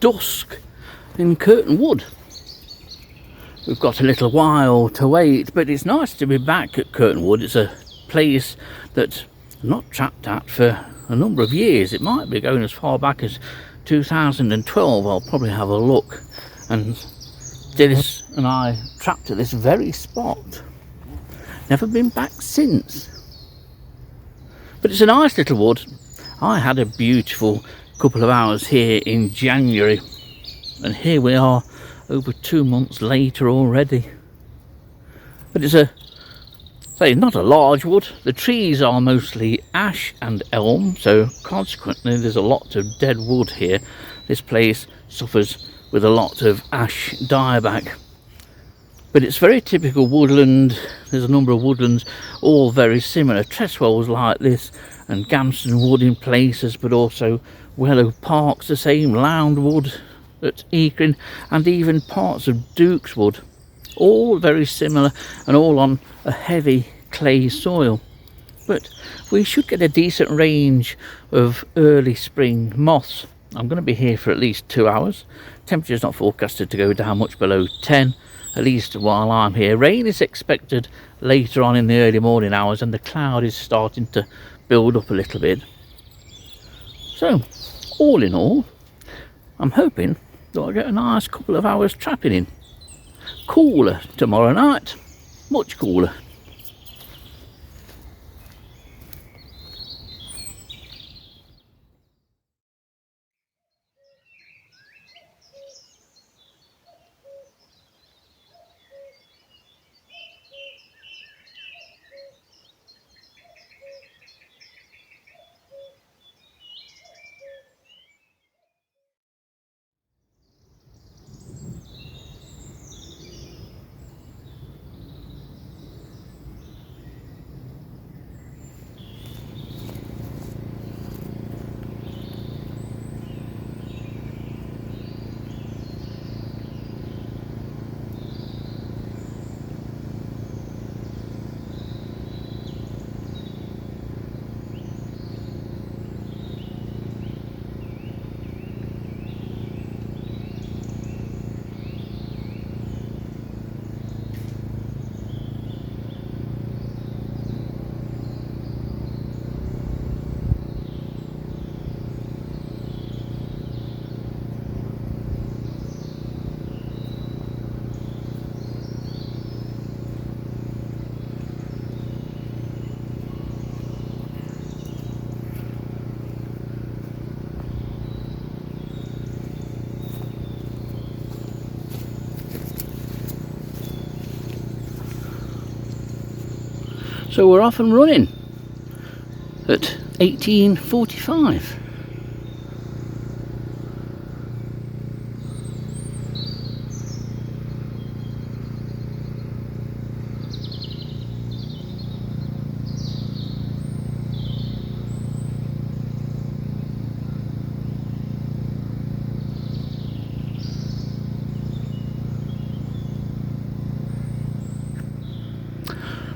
dusk in Kirton Wood. We've got a little while to wait, but it's nice to be back at Kirton Wood. It's a place that I'm not trapped at for a number of years. It might be going as far back as 2012. I'll probably have a look. And Dennis and I trapped at this very spot. Never been back since. But it's a nice little wood. I had a beautiful couple of hours here in January, and here we are over 2 months later already. But it's not a large wood. The trees are mostly ash and elm, so consequently there's a lot of dead wood here. This place suffers with a lot of ash dieback. But it's very typical woodland. There's a number of woodlands, all very similar. Treswells like this, and Gamston Wood in places, but also Wellow Park's the same, Lound Wood at Eakring, and even parts of Duke's Wood. All very similar and all on a heavy clay soil. But we should get a decent range of early spring moths. I'm going to be here for at least 2 hours. Temperature's not forecasted to go down much below 10, at least while I'm here. Rain is expected later on in the early morning hours, and the cloud is starting to build up a little bit. So, all in all, I'm hoping that I'll get a nice couple of hours trapping in. Cooler tomorrow night, much cooler. So we're off and running at 18:45.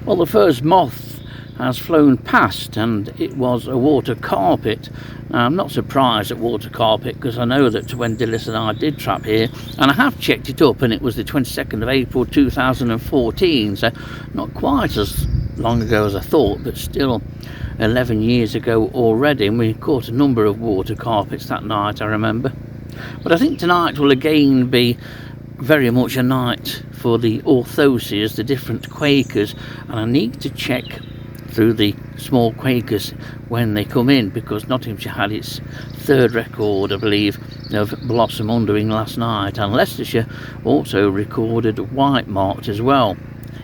Well, the first moth has flown past, and it was a water carpet. Now, I'm not surprised at water carpet, because I know that when Dillis and I did trap here, and I have checked it up, and it was the 22nd of April 2014, so not quite as long ago as I thought, but still 11 years ago already, and we caught a number of water carpets that night, I remember. But I think tonight will again be very much a night for the orthoses, the different quakers, and I need to check through the small quakers when they come in, because Nottinghamshire had its third record, I believe, of blossom undering last night, and Leicestershire also recorded white marked as well.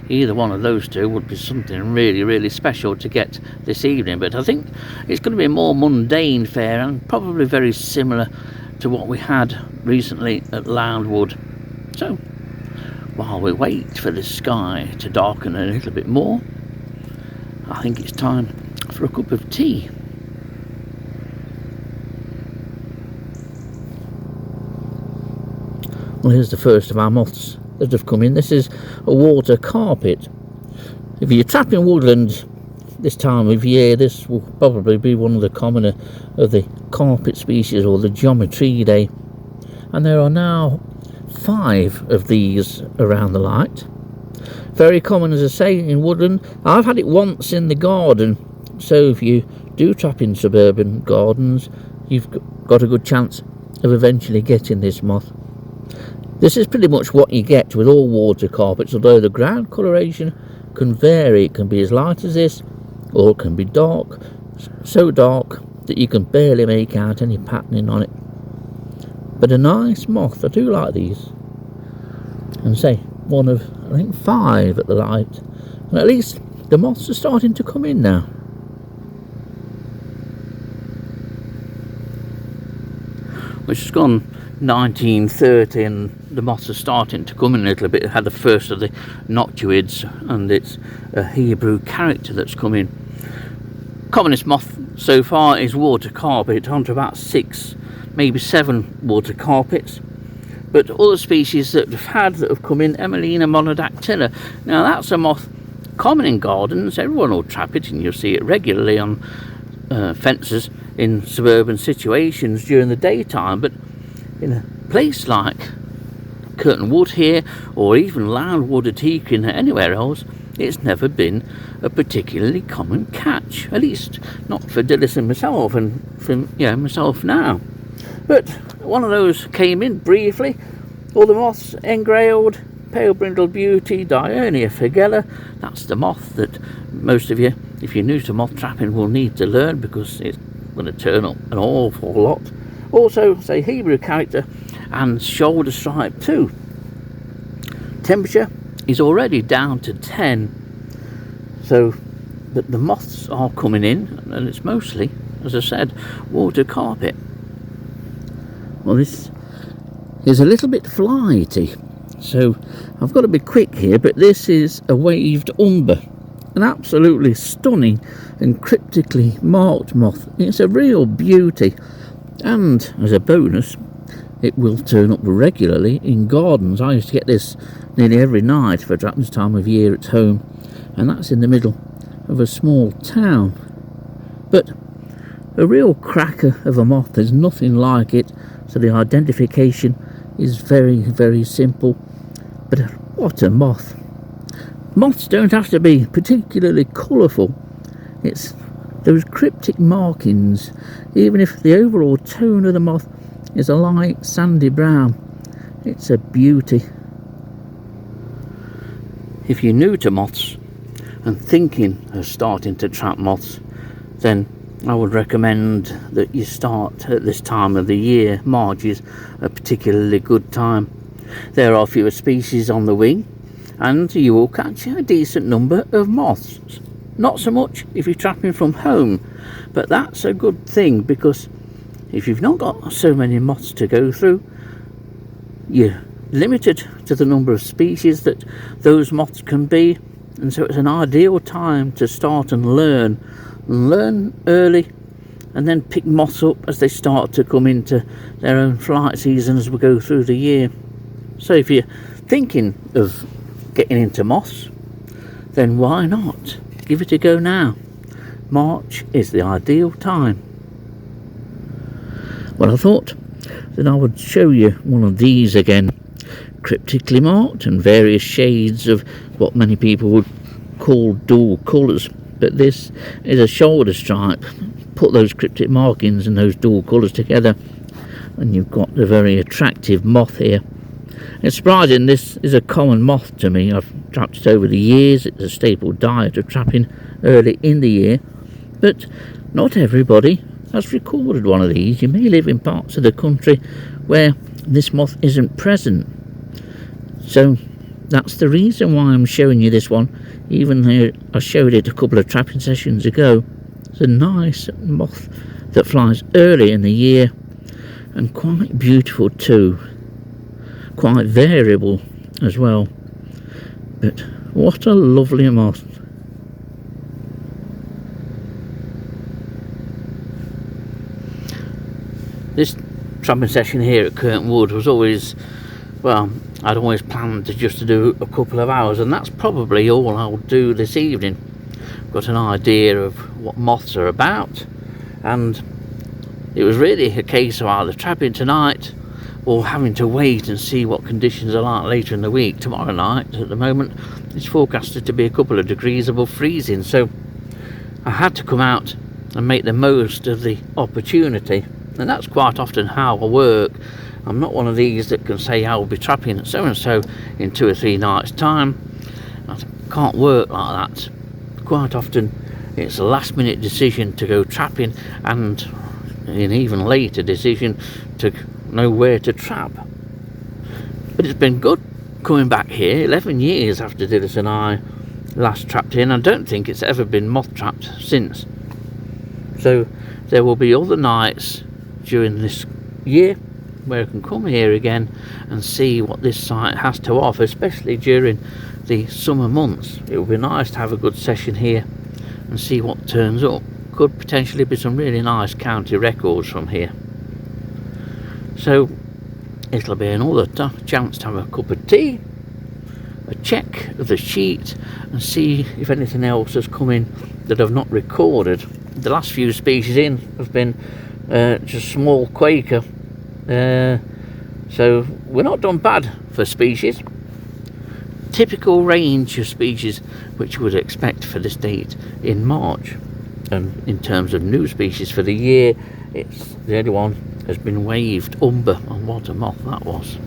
Either one of those two would be something really, really special to get this evening, but I think it's going to be a more mundane fare and probably very similar to what we had recently at Loundwood. So, while we wait for the sky to darken a little bit more, I think it's time for a cup of tea. Well, here's the first of our moths that have come in. This is a water carpet. If you're trapping woodland this time of year, this will probably be one of the commoner of the carpet species, or the Geometridae. and there are now 5 of these around the light. Very common, as I say, in woodland. I've had it once in the garden, so if you do trap in suburban gardens, you've got a good chance of eventually getting this moth. This is pretty much what you get with all water carpets, although the ground coloration can vary. It can be as light as this, or it can be dark, so dark that you can barely make out any patterning on it. But a nice moth. I do like these. And say, one of, I think, 5 at the light. And at least the moths are starting to come in now. Which has gone 1930 and the moths are starting to come in a little bit. It had the first of the noctuids, and it's a Hebrew character that's come in. Commonest moth so far is water carpet, onto about 6, maybe 7 water carpets. But other species that have come in, Emelina monodactyla. Now that's a moth common in gardens. Everyone will trap it, and you'll see it regularly on fences in suburban situations during the daytime. But in a place like Kirton Wood here, or even Loudwood at Kirton, anywhere else, it's never been a particularly common catch, at least not for Dillis and myself, and for myself now. But one of those came in briefly. All the moths engrailed, pale brindle beauty, Diurnia figella. That's the moth that most of you, if you're new to moth trapping, will need to learn, because it's going to turn up an awful lot. Also, say, Hebrew character and shoulder stripe too. Temperature is already down to 10, so but the moths are coming in, and it's mostly, as I said, water carpet. Well, this is a little bit flighty, so I've got to be quick here, but this is a waved umber, an absolutely stunning and cryptically marked moth. It's a real beauty, and as a bonus, it will turn up regularly in gardens. I used to get this nearly every night for Drappin's time of year at home, and that's in the middle of a small town. But a real cracker of a moth, there's nothing like it, so the identification is very, very simple. But what a moth. Moths don't have to be particularly colourful. It's those cryptic markings. Even if the overall tone of the moth is a light sandy brown, it's a beauty. If you're new to moths and thinking of starting to trap moths, then I would recommend that you start at this time of the year. March is a particularly good time. There are fewer species on the wing, and you will catch a decent number of moths. Not so much if you're trapping from home, but that's a good thing, because if you've not got so many moths to go through, you're limited to the number of species that those moths can be, and so it's an ideal time to start and learn early, and then pick moths up as they start to come into their own flight season as we go through the year. So if you're thinking of getting into moths, then why not give it a go now? March is the ideal time. Well, I thought that I would show you one of these again, cryptically marked and various shades of what many people would call dual colours, but this is a shoulder stripe. Put those cryptic markings and those dual colours together, and you've got a very attractive moth here. It's surprising, this is a common moth to me. I've trapped it over the years. It's a staple diet of trapping early in the year, but not everybody has recorded one of these. You may live in parts of the country where this moth isn't present, so that's the reason why I'm showing you this one, even though I showed it a couple of trapping sessions ago. It's a nice moth that flies early in the year, and quite beautiful too, quite variable as well. But what a lovely moth. This trapping session here at Kirton Wood was always, well, I'd always planned to do a couple of hours, and that's probably all I'll do this evening. Got an idea of what moths are about, and it was really a case of either trapping tonight or having to wait and see what conditions are like later in the week. Tomorrow night, at the moment, it's forecasted to be a couple of degrees above freezing, so I had to come out and make the most of the opportunity, and that's quite often how I work. I'm not one of these that can say I'll be trapping at so and so in 2 or 3 nights time. I can't work like that. Quite often it's a last minute decision to go trapping, and an even later decision to know where to trap. But it's been good coming back here 11 years after Dillis and I last trapped in. I don't think it's ever been moth trapped since. So there will be other nights during this year where I can come here again and see what this site has to offer, especially during the summer months. It would be nice to have a good session here and see what turns up. Could potentially be some really nice county records from here. So it'll be another chance to have a cup of tea, a check of the sheet, and see if anything else has come in that I've not recorded. The last few species in have been just small Quaker, so we're not done bad for species. Typical range of species which you would expect for this date in March. And in terms of new species for the year, it's the only one has been waved, umber, and what a moth that was.